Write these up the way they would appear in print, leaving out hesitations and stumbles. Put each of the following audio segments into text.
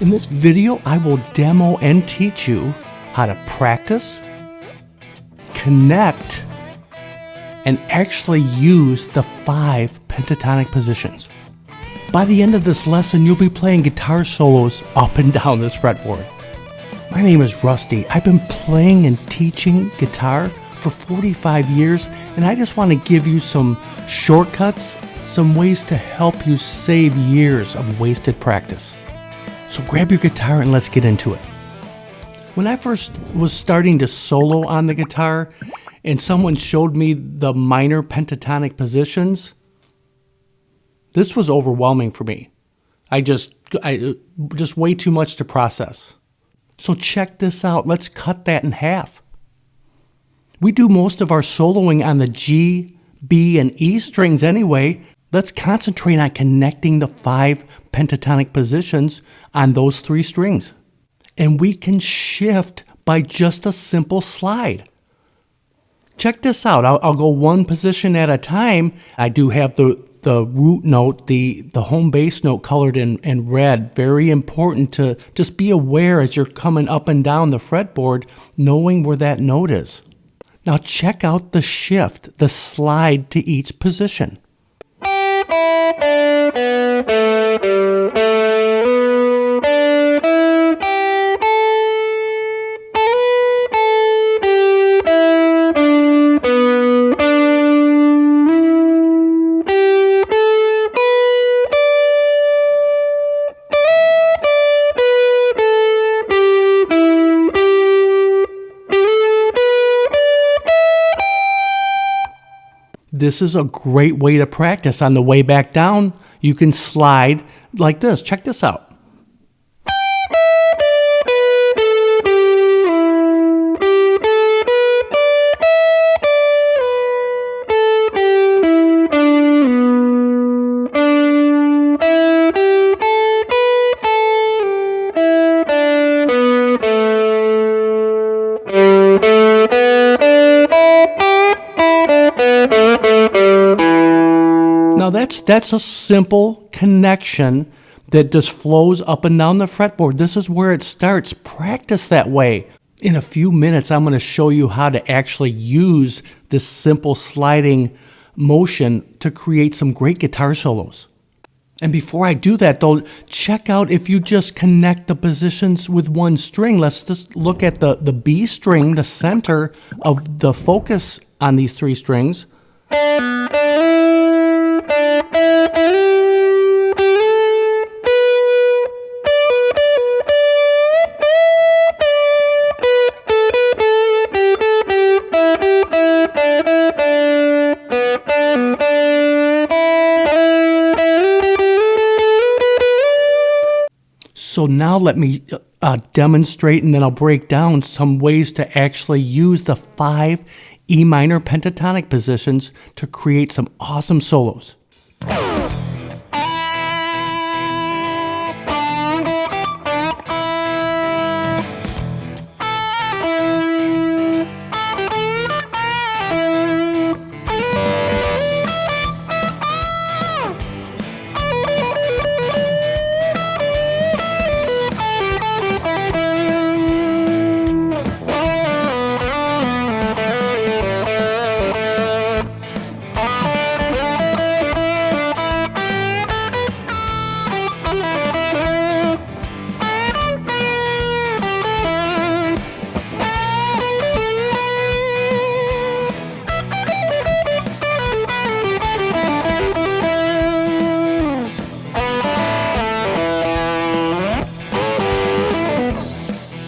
In this video, I will demo and teach you how to practice, connect, and actually use the 5 pentatonic positions. By the end of this lesson, you'll be playing guitar solos up and down this fretboard. My name is Rusty. I've been playing and teaching guitar for 45 years, and I just want to give you some shortcuts, some ways to help you save years of wasted practice. So grab your guitar and let's get into it. When I first was starting to solo on the guitar and someone showed me the minor pentatonic positions, this was overwhelming for me. I just way too much to process. So check this out. Let's cut that in half. We do most of our soloing on the G, B, and E strings anyway. Let's concentrate on connecting the 5 pentatonic positions on those 3 strings. And we can shift by just a simple slide. Check this out. I'll go one position at a time. I do have the root note, the home bass note colored in red. Very important to just be aware as you're coming up and down the fretboard, knowing where that note is. Now check out the shift, the slide to each position. This is a great way to practice. On the way back down, you can slide like this. Check this out. Now that's a simple connection that just flows up and down the fretboard. This is where it starts. Practice that way. In a few minutes, I'm going to show you how to actually use this simple sliding motion to create some great guitar solos. And before I do that though, check out if you just connect the positions with one string. Let's just look at the B string, the center of the focus on these 3 strings. So now let me demonstrate, and then I'll break down some ways to actually use the 5 E minor pentatonic positions to create some awesome solos.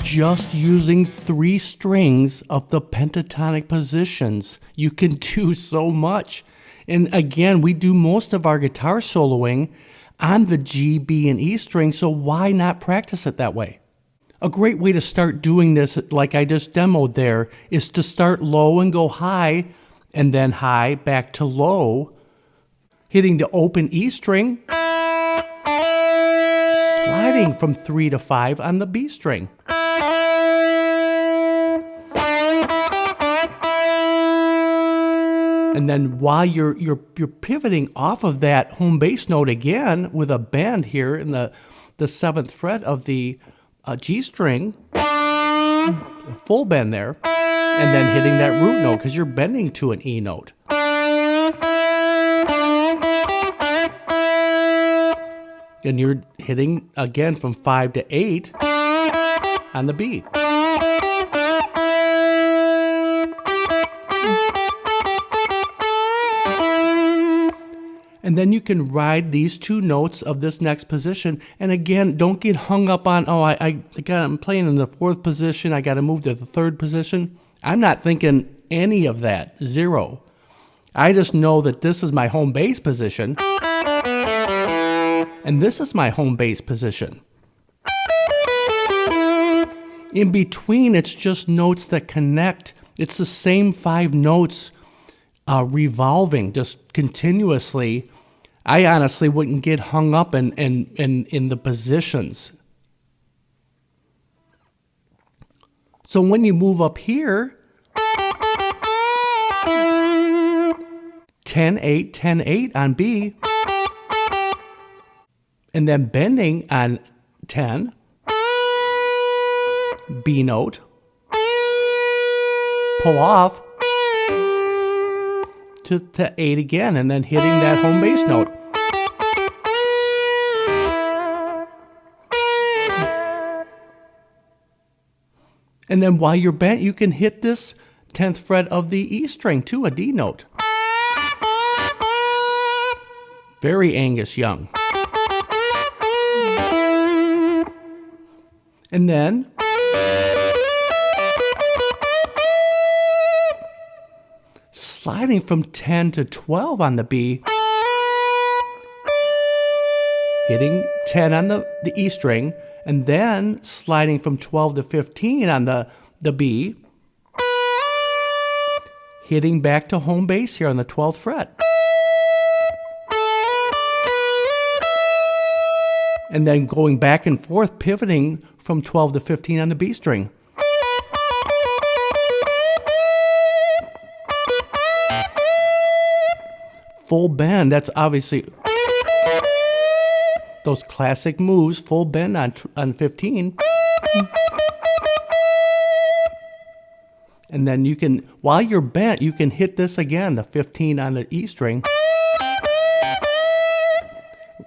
Just using 3 strings of the pentatonic positions, you can do so much. And again, we do most of our guitar soloing on the G, B, and E string, so why not practice it that way? A great way to start doing this, like I just demoed there, is to start low and go high, and then high back to low, hitting the open E string, sliding from 3 to 5 on the B string. And then while you're pivoting off of that home bass note again with a bend here in the 7th fret of the G string, full bend there, and then hitting that root note because you're bending to an E note. And you're hitting again from 5 to 8 on the B. And then you can ride these 2 notes of this next position. And again, don't get hung up on, I'm playing in the 4th position, I got to move to the 3rd position. I'm not thinking any of that, 0. I just know that this is my home bass position, and this is my home bass position. In between, it's just notes that connect. It's the same 5 notes revolving just continuously. I honestly wouldn't get hung up in the positions. So when you move up here, 10-8, 10-8 on B, and then bending on 10, B note, pull off to the 8 again, and then hitting that home bass note. And then while you're bent, you can hit this 10th fret of the E string too, a D note. Very Angus Young. And then sliding from 10 to 12 on the B, hitting 10 on the E string, and then sliding from 12 to 15 on the B, hitting back to home bass here on the 12th fret. And then going back and forth, pivoting from 12 to 15 on the B string. Full bend, that's obviously those classic moves, full bend on 15. And then you can, while you're bent, you can hit this again, the 15 on the E string.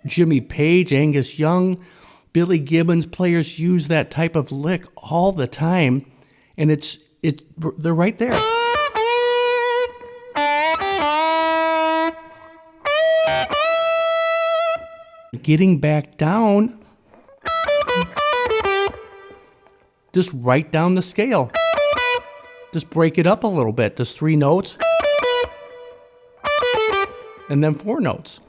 Jimmy Page, Angus Young, Billy Gibbons players use that type of lick all the time, and they're right there. Getting back down, just right down the scale. Just break it up a little bit. Just 3 notes, and then 4 notes.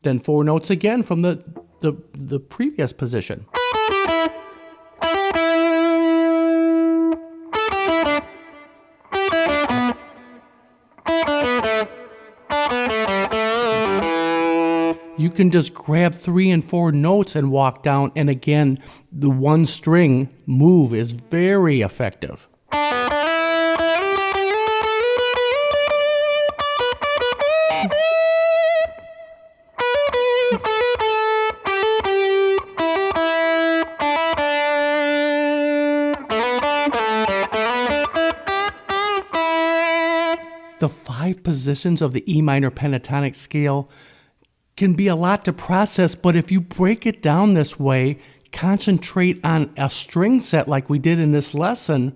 Then 4 notes again from the previous position. You can just grab 3 and 4 notes and walk down, and again, the 1 string move is very effective. The 5 positions of the E minor pentatonic scale can be a lot to process, but if you break it down this way, concentrate on a string set like we did in this lesson,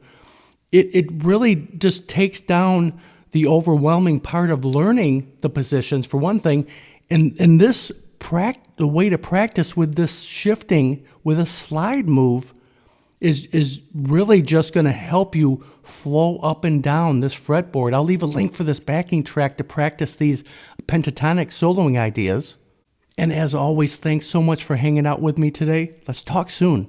it really just takes down the overwhelming part of learning the positions, for one thing. And the way to practice with this shifting with a slide move is really just going to help you flow up and down this fretboard. I'll leave a link for this backing track to practice these pentatonic soloing ideas. And as always, thanks so much for hanging out with me today. Let's talk soon.